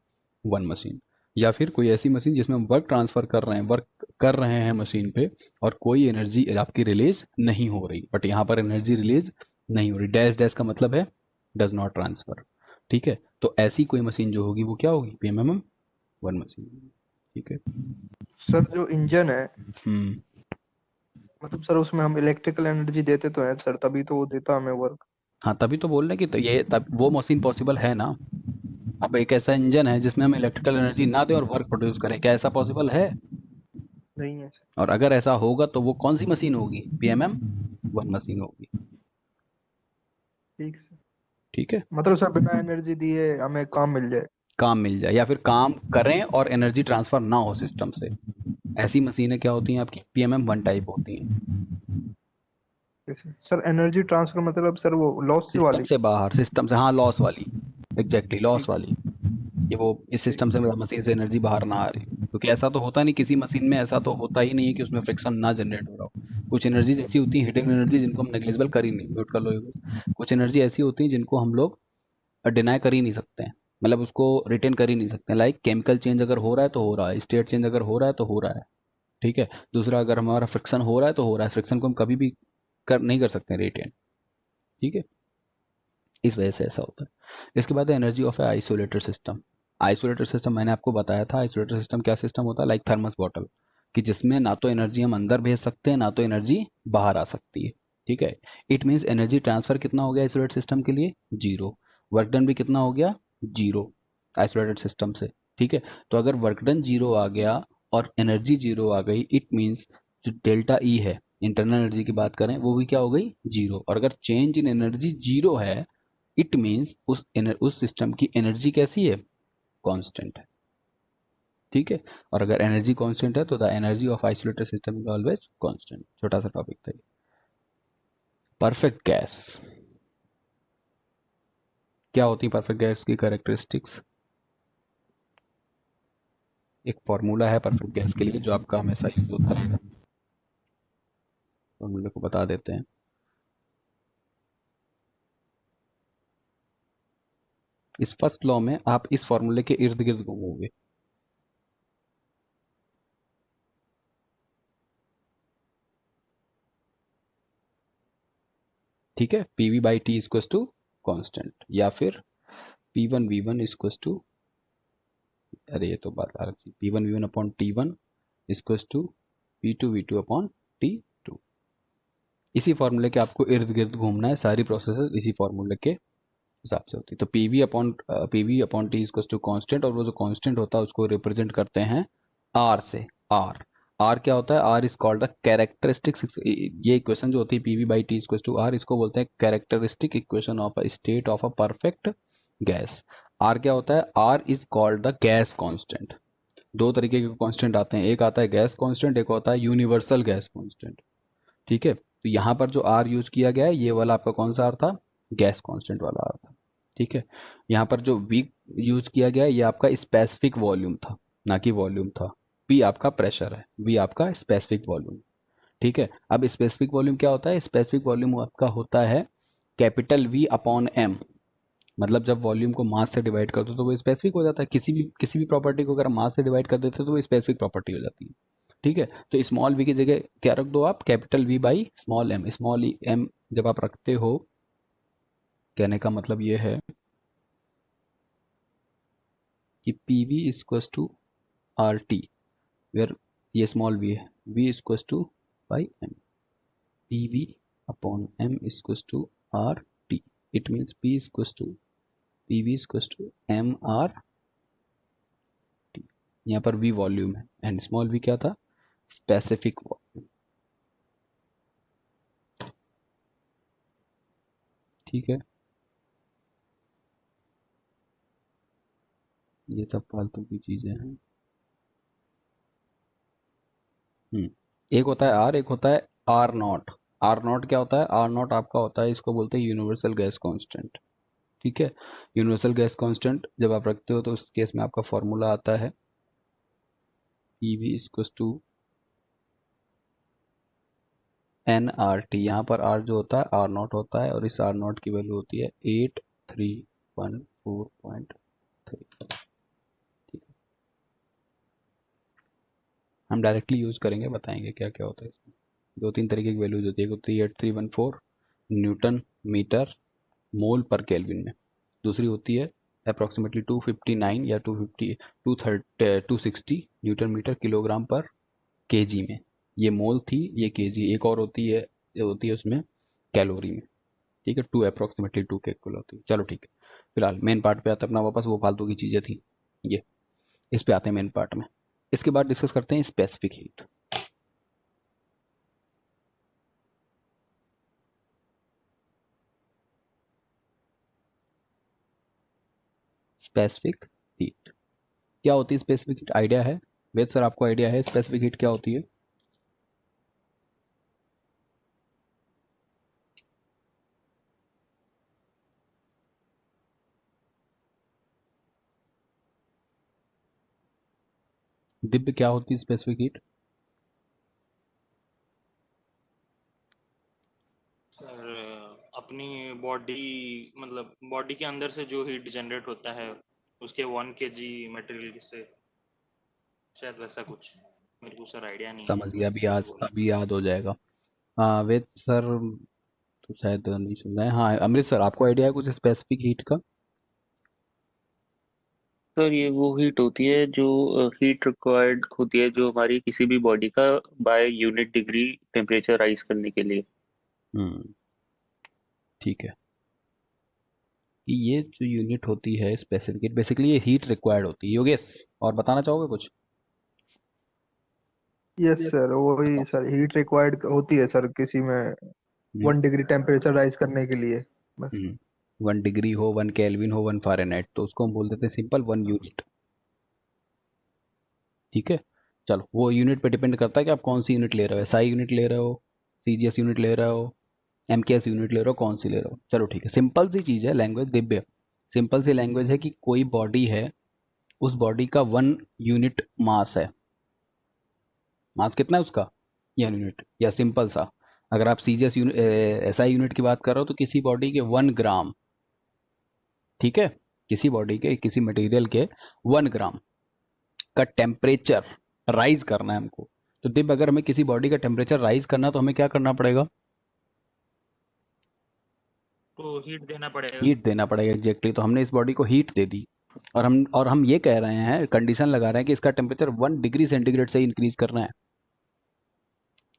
one machine. या फिर कोई ऐसी मशीन जिसमें हम वर्क ट्रांसफर कर रहे हैं, वर्क कर रहे हैं मशीन पे, और कोई एनर्जी आपकी रिलीज नहीं हो रही, बट यहाँ पर एनर्जी रिलीज नहीं हो रही, डैश डैश का मतलब है डज नॉट ट्रांसफर। ठीक है। तो ऐसी कोई मशीन जो होगी वो क्या होगी? PMM one machine. ठीक है। सर जो इंजन है, हम्म। मतलब सर उसमें हम इलेक्ट्रिकल एनर्जी देते तो है सर, तभी तो वो देता हमें वर्क। हाँ, तभी तो बोल रहे हैं कि तो ये तब वो मशीन पॉसिबल है ना। अब एक ऐसा इंजन है जिसमें हम इलेक्ट्रिकल एनर्जी ना दें और वर्क प्रोड्यूस करें, क्या ऐसा पॉसिबल है? नहीं है सर। और अगर ऐसा होगा तो वो कौन सी मशीन होगी? पीएमएम वन मशीन होगी। ठीक सर। ठीक है। मतलब सर बिना एनर्जी दिए हमें काम मिल जाए। काम मिल जाए या फिर काम करें और एनर्जी ट्रांसफर ना हो सिस्टम से, ऐसी मशीनें क्या होती हैं आपकी? पीएमएम वन टाइप होती हैं। सर एनर्जी ट्रांसफर मतलब सर वो लॉस सिस्टम वाली। से बाहर, सिस्टम से, हाँ लॉस वाली, एग्जैक्टली लॉस ठीक वाली। कि वो इस ठीक सिस्टम से, मशीन से एनर्जी बाहर ना आ रही, क्योंकि ऐसा तो होता नहीं किसी मशीन में, ऐसा तो होता ही नहीं है कि उसमें फ्रिक्शन ना जनरेट हो रहा हो। कुछ एनर्जीज ऐसी होती है, हिडन एनर्जी, जिनको हम नेग्लिजिबल कर ही नहीं, म्यूट कर लो ये बस। कुछ एनर्जी ऐसी होती है जिनको हम लोग डिनाई कर ही नहीं सकते हैं। मतलब उसको रिटेन कर ही नहीं सकते। लाइक केमिकल चेंज अगर हो रहा है तो हो रहा है, स्टेट चेंज अगर हो रहा है तो हो रहा है, ठीक है। दूसरा, अगर हमारा फ्रिक्शन हो रहा है तो हो रहा है, फ्रिक्शन को हम कभी भी नहीं कर सकते रिटेन, ठीक है। इस वजह से ऐसा होता है। इसके बाद energy of A isolated system. Isolated system मैंने आपको बताया था, आइसोलेटेड सिस्टम क्या सिस्टम होता है, लाइक थर्मस बॉटल, कि जिसमें ना तो एनर्जी हम अंदर भेज सकते हैं ना तो एनर्जी बाहर आ सकती है, ठीक है। इट मीन्स एनर्जी ट्रांसफर कितना हो गया आइसोलेटेड सिस्टम के लिए, जीरो। वर्क डन भी कितना हो गया, जीरो, आइसोलेटेड सिस्टम से, ठीक है। तो अगर वर्क डन जीरो आ गया और एनर्जी जीरो आ गई, इट मीन्स जो डेल्टा ई है, इंटरनल एनर्जी की बात करें, वो भी क्या हो गई, जीरो। और अगर चेंज इन एनर्जी जीरो है, इट मीन्स उस सिस्टम की एनर्जी कैसी है, कांस्टेंट है, ठीक है। और अगर एनर्जी कांस्टेंट है तो the energy of isolated system is always constant. छोटा सा टॉपिक था ये। परफेक्ट गैस क्या होती है, परफेक्ट गैस की कैरेक्टरिस्टिक्स, एक फॉर्मूला है परफेक्ट गैस के लिए जो आपका हमेशा यूज होता रहेगा, फॉर्मूले को बता देते हैं। इस फर्स्ट लॉ में आप इस फॉर्मूले के इर्द गिर्द घूमोगे, ठीक है। PV by T equal to constant, या फिर P one V one equal to, अरे ये तो बात आ रही, P one V one upon T one equal to P two V two upon T two. इसी फॉर्मूले के आपको इर्द गिर्द घूमना है, सारी प्रोसेसेस इसी फॉर्मूले के हिसाब से होती है। तो P V upon T equal to constant, और वो जो कॉन्स्टेंट होता है उसको रिप्रेजेंट करते हैं आर से। आर, आर क्या होता है, R is called the characteristic, ये इक्वेशन जो होती है PV by T equal to R, इसको बोलते हैं characteristic equation of a state of a perfect gas. R क्या होता है, R is called the gas constant. दो तरीके के कांस्टेंट आते हैं, एक आता है गैस कांस्टेंट, एक होता है यूनिवर्सल गैस कांस्टेंट, ठीक है। तो यहाँ पर जो आर यूज किया गया है ये वाला आपका कौन सा आर था, गैस कांस्टेंट वाला आर था, ठीक है। यहाँ पर जो वी यूज किया गया है ये आपका स्पेसिफिक वॉल्यूम था, ना कि वॉल्यूम था। पी आपका प्रेशर है, वी आपका स्पेसिफिक वॉल्यूम, ठीक है। अब स्पेसिफिक वॉल्यूम क्या होता है, स्पेसिफिक वॉल्यूम आपका होता है कैपिटल वी अपॉन एम। मतलब जब वॉल्यूम को मास से डिवाइड कर दो तो वो स्पेसिफिक हो जाता है, किसी भी प्रॉपर्टी को अगर मास से डिवाइड कर देते हो तो वो स्पेसिफिक प्रॉपर्टी हो जाती है, ठीक है। तो स्मॉल वी की जगह क्या रख दो आप, capital V by small M. Small M जब आप रखते हो, कहने का मतलब ये है कि P V equal to R T, where ये स्मॉल वी है, V equal to by M, P V upon M equal to R T. It means P equal to P V equal to M R T. यहाँ पर V volume है and small V क्या था, specific volume, ठीक है। ये सब फालतू की चीजें हैं। एक होता है आर, एक होता है आर नॉट। आर नॉट क्या होता है, आर नॉट आपका होता है, इसको बोलते हैं यूनिवर्सल गैस कांस्टेंट, ठीक है। यूनिवर्सल गैस कांस्टेंट जब आप रखते हो तो उस केस में आपका फॉर्मूला आता है P V equal to N R T. यहाँ पर आर जो होता है आर नॉट होता है, और इस आर नॉट की वैल्यू होती है 8314.3, ठीक है। हम डायरेक्टली यूज करेंगे, बताएंगे क्या क्या होता है इसमें। दो तीन तरीके की वैल्यूज होती है, एक होती है 8314 न्यूटन मीटर मोल पर केल्विन में, दूसरी होती है अप्रोक्सीमेटली 259 या 260 न्यूटन मीटर किलोग्राम पर केजी में। ये मोल थी, ये केजी। एक और होती है, ये होती है उसमें कैलोरी में, ठीक है। अप्रोक्सीमेटली 2 के इक्वल होती है। चलो ठीक है, फिलहाल मेन पार्ट पे आते हैं अपना वापस, वो फालतू की चीज़ें थी ये, इस पे आते हैं मेन पार्ट में। इसके बाद डिस्कस करते हैं स्पेसिफिक हीट। स्पेसिफिक हीट क्या होती है, स्पेसिफिक हीट आइडिया है, वेद सर आपको आइडिया है स्पेसिफिक हीट क्या होती है? दिव्य क्या होती है स्पेसिफिक हीट? सर अपनी बॉडी, मतलब बॉडी के अंदर से जो हीट जनरेट होता है उसके 1 kg मटेरियल से, शायद वैसा कुछ, मेरे को सर आइडिया नहीं है समझ गया, कैसे कैसे बोलना। अभी याद हो जाएगा। हाँ वेद सर तो शायद नहीं सुन रहे हैं। हाँ अमृत सर, आपको आइडिया है कुछ स्पेसिफिक हीट का? सर ये वो हीट होती है जो हीट रिक्वायर्ड होती है जो हमारी किसी भी बॉडी का by unit degree temperature rise करने के लिए। हम्म, ठीक है। कि ये जो यूनिट होती है स्पेसिफिक, बेसिकली ये हीट रिक्वायर्ड होती है। योगेश और बताना चाहोगे कुछ? यस सर, वही सर, हीट रिक्वायर्ड होती है सर किसी में हम्म 1 डिग्री टेम्परेचर राइज करने के लिए, बस। 1 डिग्री हो, 1 केल्विन हो, 1 फ़ारेनहाइट, तो उसको हम बोल देते हैं सिंपल 1 यूनिट। ठीक है, चलो वो यूनिट पे डिपेंड करता है कि आप कौन सी यूनिट ले रहे हो, एसआई यूनिट ले रहे हो, सीजीएस यूनिट ले रहे हो, एमकेएस यूनिट ले रहे हो, कौन सी ले रहे हो। चलो ठीक है, सिंपल सी चीज़ है लैंग्वेज, दिव्य सिंपल सी लैंग्वेज है कि कोई बॉडी है, उस बॉडी का 1 यूनिट मास है। मास कितना है उसका, या यूनिट, या सिंपल सा अगर आप सीजीएस यूनिट एसआई यूनिट की बात कर रहे हो तो किसी बॉडी के 1 ग्राम, ठीक है, किसी बॉडी के किसी मटेरियल के 1 ग्राम का टेम्परेचर राइज करना है हमको। तो दिव्य अगर हमें किसी बॉडी का टेम्परेचर राइज करना है तो हमें क्या करना पड़ेगा? तो हीट देना पड़ेगा। हीट देना पड़ेगा, एग्जैक्टली। तो हमने इस बॉडी को हीट दे दी, और हम ये कह रहे हैं, कंडीशन लगा रहे हैं कि इसका टेम्परेचर 1 डिग्री सेंटीग्रेड से इंक्रीज करना है।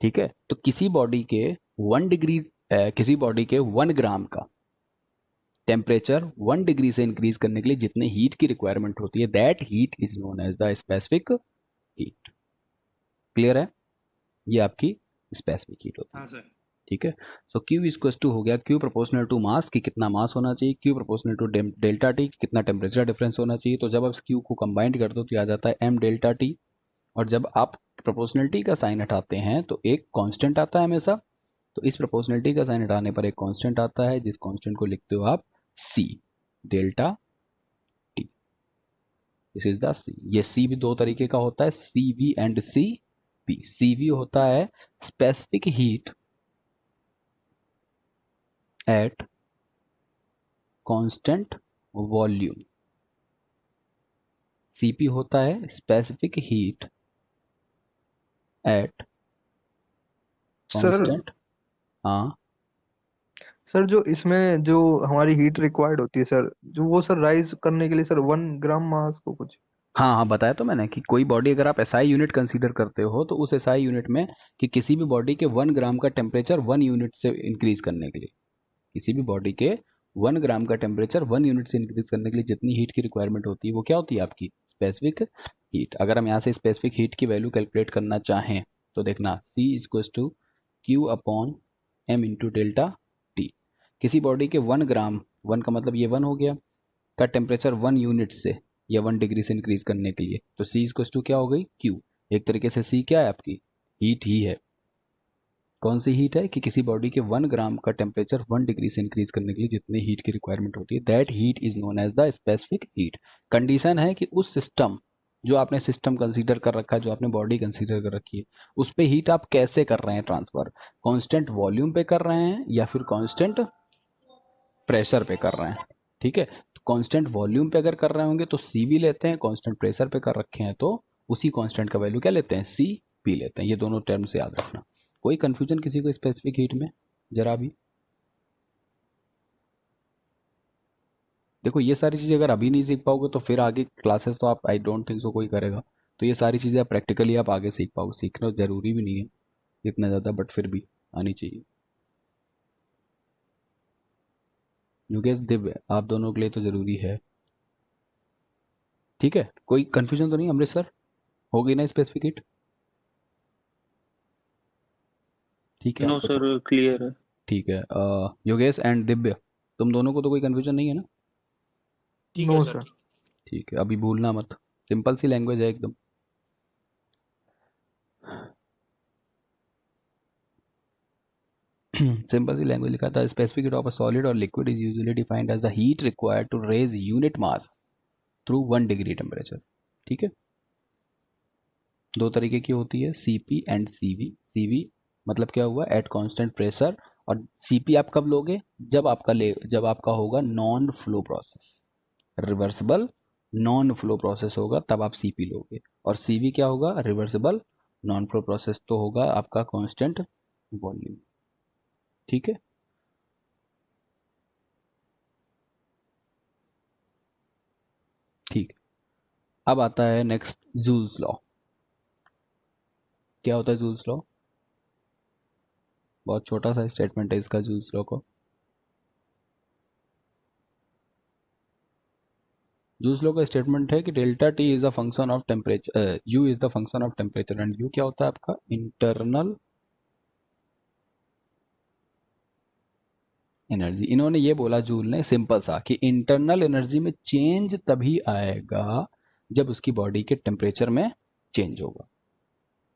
ठीक है, तो किसी बॉडी के 1 डिग्री, किसी बॉडी के 1 ग्राम का टेम्परेचर 1 डिग्री से इंक्रीज करने के लिए जितने हीट की रिक्वायरमेंट होती है, that heat is known as the specific heat. Clear है? ये आपकी स्पेसिफिक हीट होती है। हाँ सर। ठीक है, सो Q इक्वल टू हो गया Q प्रोपोर्शनल टू मास, कि कितना मास होना चाहिए, Q proportional to delta T, कितना टेम्परेचर डिफरेंस होना चाहिए। तो जब आप Q को कंबाइंड कर दो तो आ जाता है M डेल्टा टी, और जब आप प्रोपोर्शनलिटी का साइन हटाते हैं तो एक कांस्टेंट आता है हमेशा। तो इस प्रोपोर्शनलिटी का साइन हटाने पर एक कांस्टेंट आता है, जिस कांस्टेंट को लिखते हो आप C delta T. This is the C। ये C भी दो तरीके का होता है, CV एंड CP। CV होता है specific heat at constant volume. CP होता है specific heat at sir constant. हाँ सर जो इसमें जो हमारी हीट रिक्वायर्ड होती है सर, जो वो सर राइज करने के लिए सर 1 ग्राम मास को कुछ। हाँ हाँ, बताया तो मैंने कि कोई बॉडी अगर आप एसआई यूनिट कंसीडर करते हो तो उस एसआई यूनिट में कि किसी भी बॉडी के 1 ग्राम का टेम्परेचर 1 यूनिट से इंक्रीज करने के लिए, किसी भी बॉडी के 1 ग्राम का टेम्परेचर 1 यूनिट से इंक्रीज करने के लिए जितनी हीट की रिक्वायरमेंट होती है वो क्या होती है आपकी स्पेसिफिक हीट। अगर हम यहाँ से स्पेसिफिक हीट की वैल्यू कैलकुलेट करना चाहें तो देखना C equal to Q upon M into delta T. किसी बॉडी के 1 ग्राम, 1 का मतलब ये 1 हो गया, का टेम्परेचर 1 यूनिट से या 1 डिग्री से इंक्रीज करने के लिए, तो C इक्वल टू क्या हो गई Q। एक तरीके से C क्या है आपकी हीट ही है। कौन सी हीट है कि किसी बॉडी के 1 ग्राम का टेम्परेचर 1 डिग्री से इंक्रीज करने के लिए जितनी हीट की रिक्वायरमेंट होती है, that heat is known as the specific heat. Condition है कि उस सिस्टम, जो आपने सिस्टम कंसीडर कर रखा है, जो आपने बॉडी कंसीडर कर रखी है, उस पे हीट आप कैसे कर रहे हैं ट्रांसफर, कांस्टेंट वॉल्यूम पे कर रहे हैं या फिर कांस्टेंट प्रेशर पे कर रहे हैं। ठीक है, तो कांस्टेंट वॉल्यूम पे अगर कर रहे होंगे तो सी भी लेते हैं, कांस्टेंट प्रेशर पे कर रखे हैं तो उसी कांस्टेंट का वैल्यू क्या लेते हैं, सी पी लेते हैं। ये दोनों टर्म से याद रखना। कोई कंफ्यूजन किसी को स्पेसिफिक हीट में जरा भी? देखो ये सारी चीज़ें अगर अभी नहीं सीख पाओगे तो फिर आगे क्लासेस तो आप, आई डोंट थिंक सो कोई करेगा। तो ये सारी चीज़ें आप प्रैक्टिकली आप आगे सीख पाओगे। सीखना जरूरी भी नहीं है इतना ज़्यादा, बट फिर भी आनी चाहिए। योगेश, दिव्य, आप दोनों के लिए तो ज़रूरी है। ठीक है, कोई कंफ्यूजन तो नहीं अमृतसर? हो गई ना स्पेसिफिक हीट? ठीक है, नो आपको तो सर, क्लियर है। ठीक है। योगेश एंड दिव्य, तुम दोनों को तो कोई कंफ्यूजन नहीं है ना? ठीक है नो सर, सर। ठीक। ठीक है, अभी भूलना मत, सिंपल सी लैंग्वेज है एकदम। सिंपल सी लैंग्वेज लिखा था, specific heat of a solid और liquid is usually defined as the heat required to raise unit mass through 1 degree temperature. ठीक है, दो तरीके की होती है, सीपी एंड सीवी। सीवी मतलब क्या हुआ, एट कांस्टेंट प्रेशर, और सीपी आप कब लोगे, जब आपका होगा non flow process, reversible non flow process होगा तब आप सीपी लोगे, और सीवी क्या होगा, रिवर्सिबल नॉन फ्लो प्रोसेस तो होगा आपका कांस्टेंट वॉल्यूम। ठीक है, ठीक। अब आता है नेक्स्ट जूल्स लॉ। क्या होता है जूल्स लॉ? बहुत छोटा सा स्टेटमेंट है इसका जूल्स लॉ को। जूल्स लॉ का स्टेटमेंट है कि delta T is a function of temperature, you is the function of temperature and you क्या होता है आपका इंटरनल एनर्जी। इन्होंने ये बोला जूल ने सिंपल सा कि इंटरनल एनर्जी में चेंज तभी आएगा जब उसकी बॉडी के टेम्परेचर में चेंज होगा।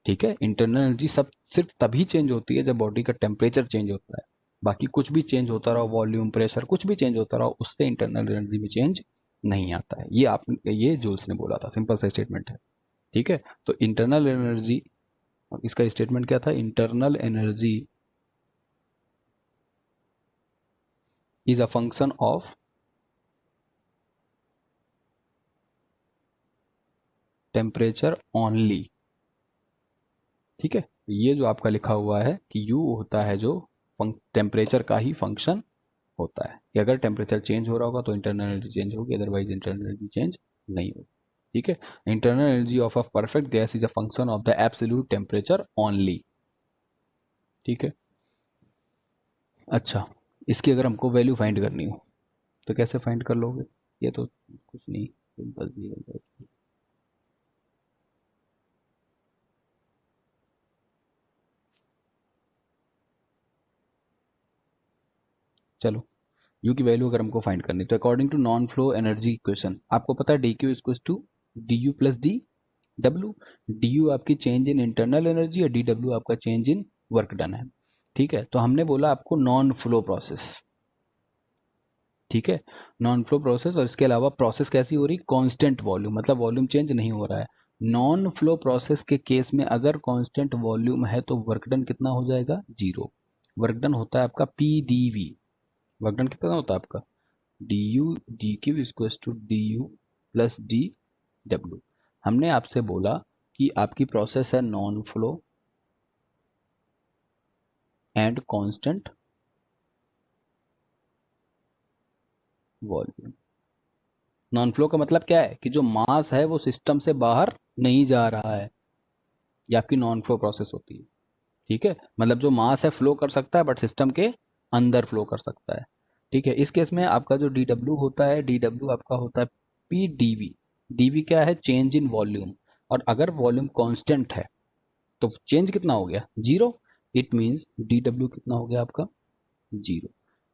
ठीक है, इंटरनल एनर्जी सब सिर्फ तभी चेंज होती है जब बॉडी का टेम्परेचर चेंज होता है। बाकी कुछ भी चेंज होता रहो, वॉल्यूम, प्रेशर, कुछ भी चेंज होता रहो, उससे इंटरनल एनर्जी में चेंज नहीं आता है। ये जूल्स ने बोला था, सिंपल सा स्टेटमेंट है। ठीक है, तो इंटरनल एनर्जी, इसका स्टेटमेंट क्या था, internal energy is a function of temperature only. ठीक है, ये जो आपका लिखा हुआ है कि U होता है जो टेम्परेचर का ही फंक्शन होता है, कि अगर टेम्परेचर चेंज हो रहा होगा तो इंटरनल एनर्जी चेंज होगी, अदरवाइज इंटरनल एनर्जी चेंज नहीं होगी। ठीक है, internal energy of a perfect gas is a function of the absolute temperature only. ठीक है, अच्छा, इसकी अगर हमको वैल्यू फाइंड करनी हो तो कैसे फाइंड कर लोगे? ये तो कुछ नहीं, सिंपल सी है। चलो, यू की वैल्यू अगर हमको फाइंड करनी तो according to non flow energy equation आपको पता है D Q equals to D U plus D W. D U आपकी चेंज इन इंटरनल एनर्जी और डी डब्ल्यू आपका चेंज इन वर्क डन है। ठीक है, तो हमने बोला आपको नॉन फ्लो प्रोसेस। ठीक है, नॉन फ्लो प्रोसेस, और इसके अलावा प्रोसेस कैसी हो रही, कांस्टेंट वॉल्यूम, मतलब वॉल्यूम चेंज नहीं हो रहा है। नॉन फ्लो प्रोसेस के केस में अगर कांस्टेंट वॉल्यूम है तो वर्क डन कितना हो जाएगा, जीरो। वर्क डन होता है आपका P D V. Work done कितना होता है आपका D U D Q equals to D U plus D W. हमने आपसे बोला कि आपकी प्रोसेस है non flow and constant volume. Non flow का मतलब क्या है कि जो मास है वो सिस्टम से बाहर नहीं जा रहा है, ये आपकी नॉन फ्लो प्रोसेस होती है। ठीक है, मतलब जो मास है फ्लो कर सकता है बट सिस्टम के अंदर फ्लो कर सकता है। ठीक है, इस केस में आपका जो डी डब्ल्यू होता है, डी डब्ल्यू आपका होता है पी डीवी। डीवी क्या है, चेंज इन वॉल्यूम, और अगर वॉल्यूम कांस्टेंट है तो चेंज कितना हो गया, zero. It means D W कितना हो गया आपका, जीरो।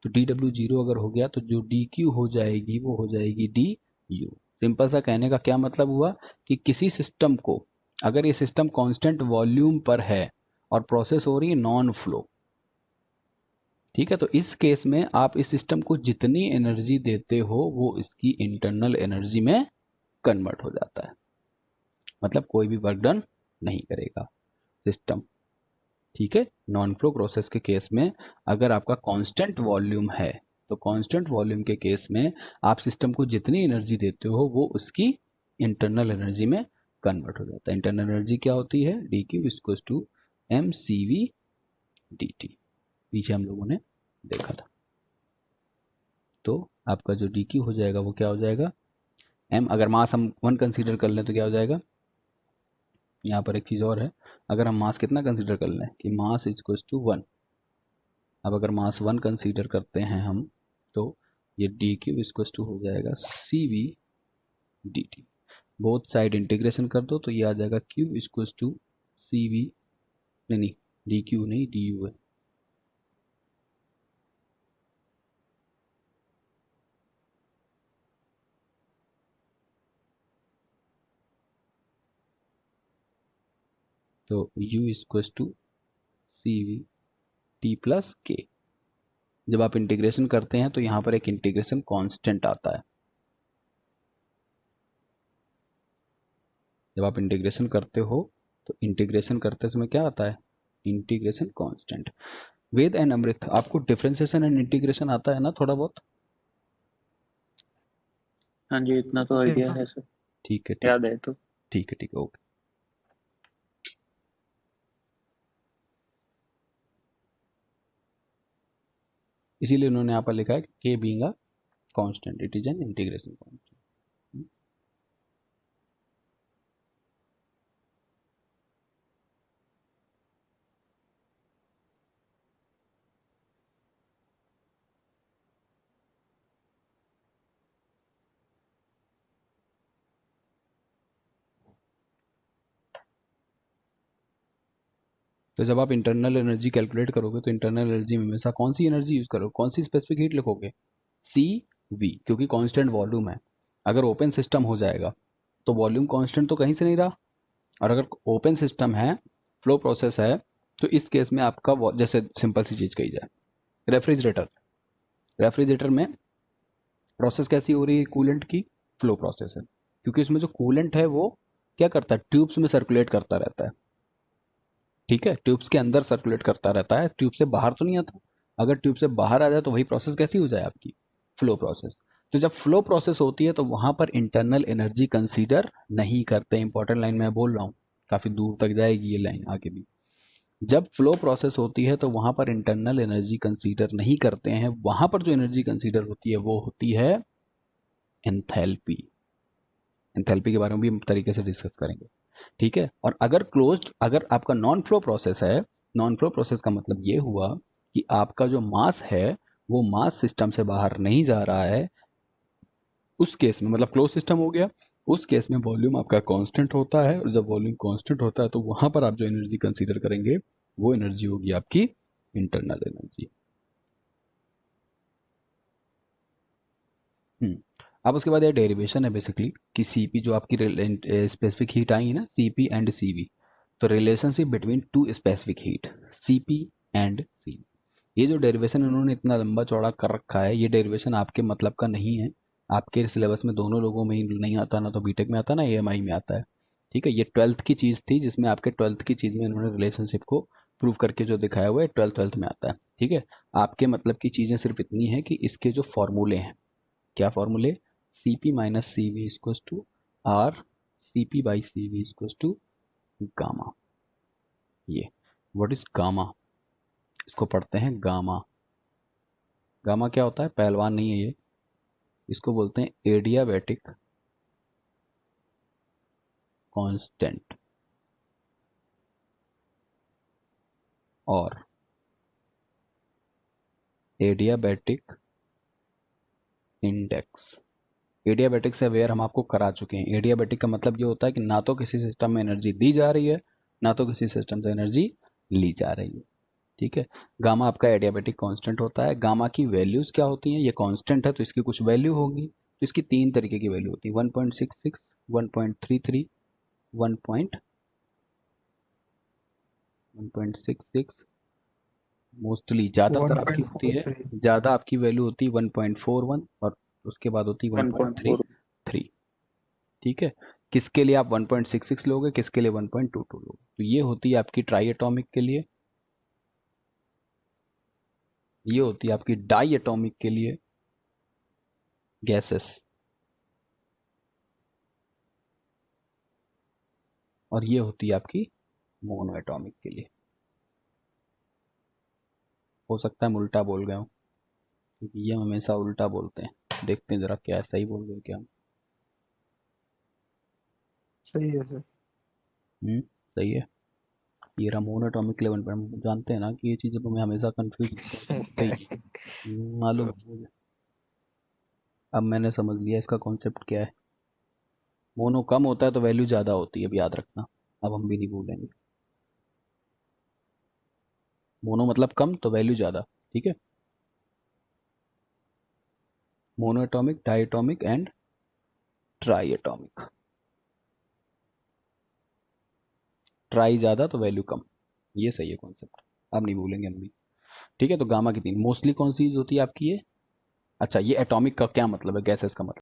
तो डी डब्ल्यू जीरो अगर हो गया तो जो डी क्यू हो जाएगी वो हो जाएगी डी यू। सिंपल सा कहने का क्या मतलब हुआ कि किसी सिस्टम को, अगर ये सिस्टम कांस्टेंट वॉल्यूम पर है और प्रोसेस हो रही है नॉन फ्लो, ठीक है, तो इस केस में आप इस सिस्टम को जितनी एनर्जी देते हो वो इसकी इंटरनल एनर्जी में कन्वर्ट हो जाता है, मतलब कोई भी वर्क डन नहीं करेगा सिस्टम। ठीक है, नॉन फ्लो प्रोसेस के केस में अगर आपका कांस्टेंट वॉल्यूम है तो कांस्टेंट वॉल्यूम के केस में आप सिस्टम को जितनी एनर्जी देते हो वो उसकी इंटरनल एनर्जी में कन्वर्ट हो जाता है। इंटरनल एनर्जी क्या होती है, D Q equals to M C V D T, पीछे हम लोगों ने देखा था। तो आपका जो डी क्यू हो जाएगा वो क्या हो जाएगा, एम, अगर मास हम 1 कंसीडर कर लें तो क्या हो जाएगा, यहाँ पर एक चीज़ और है, अगर हम मास कितना कंसीडर कर लें कि मास इक्वल्स टू 1। अब अगर मास 1 कंसीडर करते हैं हम तो ये डी क्यू इक्वल्स टू हो जाएगा C V D T. Both side integration कर दो तो ये आ जाएगा Q equals to C V, नहीं डी क्यू नहीं डी यू है, तो u equals to C V T plus K. जब आप इंटीग्रेशन करते हैं तो यहाँ पर एक इंटीग्रेशन कांस्टेंट आता है। जब आप इंटीग्रेशन करते हो तो इंटीग्रेशन करते समय क्या आता है, इंटीग्रेशन कांस्टेंट। वेद एंड अमृत, आपको डिफरेंशिएशन एंड इंटीग्रेशन आता है ना थोड़ा बहुत? हाँ जी, इतना तो आइडिया है सर, ठीक है याद है तो। ठीक है ओके। इसीलिए उन्होंने यहाँ पर लिखा है के being a constant it is an integration constant. तो जब आप इंटरनल एनर्जी कैलकुलेट करोगे तो इंटरनल एनर्जी में हमेशा कौन सी एनर्जी यूज करोगे, कौन सी स्पेसिफिक हीट लिखोगे, सी वी, क्योंकि कांस्टेंट वॉल्यूम है। अगर ओपन सिस्टम हो जाएगा तो वॉल्यूम कांस्टेंट तो कहीं से नहीं रहा, और अगर ओपन सिस्टम है, फ्लो प्रोसेस है, तो इस केस में आपका जैसे सिंपल सी चीज कही जाए, रेफ्रिजरेटर, रेफ्रिजरेटर में प्रोसेस कैसी हो रही है कूलेंट की, फ्लो प्रोसेस है, क्योंकि उसमें जो कूलेंट है वो क्या करता है, ट्यूब्स में सर्कुलेट करता रहता है। ठीक है, ट्यूब्स के अंदर सर्कुलेट करता रहता है, ट्यूब से बाहर तो नहीं आता। अगर ट्यूब से बाहर आ जाए तो वही प्रोसेस कैसी हो जाए आपकी, फ्लो प्रोसेस। तो जब फ्लो प्रोसेस होती है तो वहां पर इंटरनल एनर्जी कंसीडर नहीं करते। इंपॉर्टेंट लाइन मैं बोल रहा हूँ, काफी दूर तक जाएगी ये लाइन आगे भी। जब फ्लो प्रोसेस होती है तो वहां पर इंटरनल एनर्जी कंसीडर नहीं करते हैं, वहां पर जो एनर्जी कंसीडर होती है वो होती है एंथैल्पी। एंथैल्पी के बारे में भी हम तरीके से डिस्कस करेंगे। ठीक है, और अगर क्लोज्ड, अगर आपका नॉन फ्लो प्रोसेस है, नॉन फ्लो प्रोसेस का मतलब ये हुआ कि आपका जो मास है वो मास सिस्टम से बाहर नहीं जा रहा है, उस केस में मतलब क्लोज सिस्टम हो गया, उस केस में वॉल्यूम आपका कांस्टेंट होता है, और जब वॉल्यूम कांस्टेंट होता है तो वहां पर आप जो एनर्जी कंसीडर करेंगे वो एनर्जी होगी आपकी इंटरनल एनर्जी। अब उसके बाद ये डेरिवेशन है बेसिकली कि सीपी जो आपकी स्पेसिफिक हीट आई है ना, सीपी एंड सीवी, तो relationship between two specific heat, CP and CV. ये जो डेरिवेशन उन्होंने इतना लंबा चौड़ा कर रखा है, ये डेरिवेशन आपके मतलब का नहीं है। आपके सिलेबस में दोनों लोगों में ही नहीं आता, ना तो बीटेक में आता ना एएमआई में आता है। ठीक है, ये ट्वेल्थ की चीज़ थी, जिसमें आपके ट्वेल्थ की चीज़ में इन्होंने रिलेशनशिप को प्रूव करके जो दिखाया हुआ है, ट्वेल्थ में आता है। ठीक है, आपके मतलब की चीज़ें सिर्फ इतनी है कि इसके जो फॉर्मूले हैं, क्या फॉर्मूले, C P minus C V equals to R C P by C V equals to gamma. ये व्हाट इज गामा, इसको पढ़ते हैं गामा। गामा क्या होता है, पहलवान नहीं है ये, इसको बोलते हैं एडियाबैटिक कांस्टेंट और एडियाबैटिक इंडेक्स। एडियाबैटिक से अवेयर हम आपको करा चुके हैं। एडियाबैटिक का मतलब ये होता है कि ना तो किसी सिस्टम में एनर्जी दी जा रही है, ना तो किसी सिस्टम से एनर्जी ली जा रही है। ठीक है, गामा आपका एडियाबैटिक कांस्टेंट होता है। गामा की वैल्यूज क्या होती हैं, ये कांस्टेंट है तो इसकी कुछ वैल्यू होगी, तो इसकी तीन तरीके की वैल्यू होती है, 1.66, 1.33, 1.66, मोस्टली ज़्यादातर आपकी होती है, 1.43। ज़्यादा आपकी वैल्यू होती है 1.41, और उसके बाद होती है 1.4। 1.33। ठीक है, किसके लिए आप 1.66 लोगे, किसके लिए 1.22 लोगे, तो ये होती है आपकी ट्राई एटॉमिक के लिए, ये होती है आपकी डाई एटॉमिक के लिए गैसेस, और ये होती है आपकी मोनो एटॉमिक के लिए। हो सकता है मैं उल्टा बोल गया हूँ, क्योंकि ये हम हमेशा उल्टा बोलते हैं। देखते हैं जरा क्या है, सही बोल गए क्या हम। सही है सर। सही है। ये रहा मोनो एटॉमिक लेवल पर, हम जानते हैं ना कि ये चीज़ें तो मैं हमेशा कंफ्यूज होता ही मालूम है मुझे। अब मैंने समझ लिया इसका कॉन्सेप्ट क्या है। मोनो कम होता है तो वैल्यू ज़्यादा होती है, अब याद रखना, अब हम भी नहीं भूलेंगे। मोनो मतलब कम तो वैल्यू ज़्यादा। ठीक है, mono atomic, di atomic and tri atomic. Tri ज़्यादा तो वैल्यू कम, ये सही है कॉन्सेप्ट, अब नहीं भूलेंगे हम भी। ठीक है, तो गामा की तीन मोस्टली कौन सी चीज़ होती है आपकी ये, अच्छा ये एटॉमिक का क्या मतलब है, गैसेस का मतलब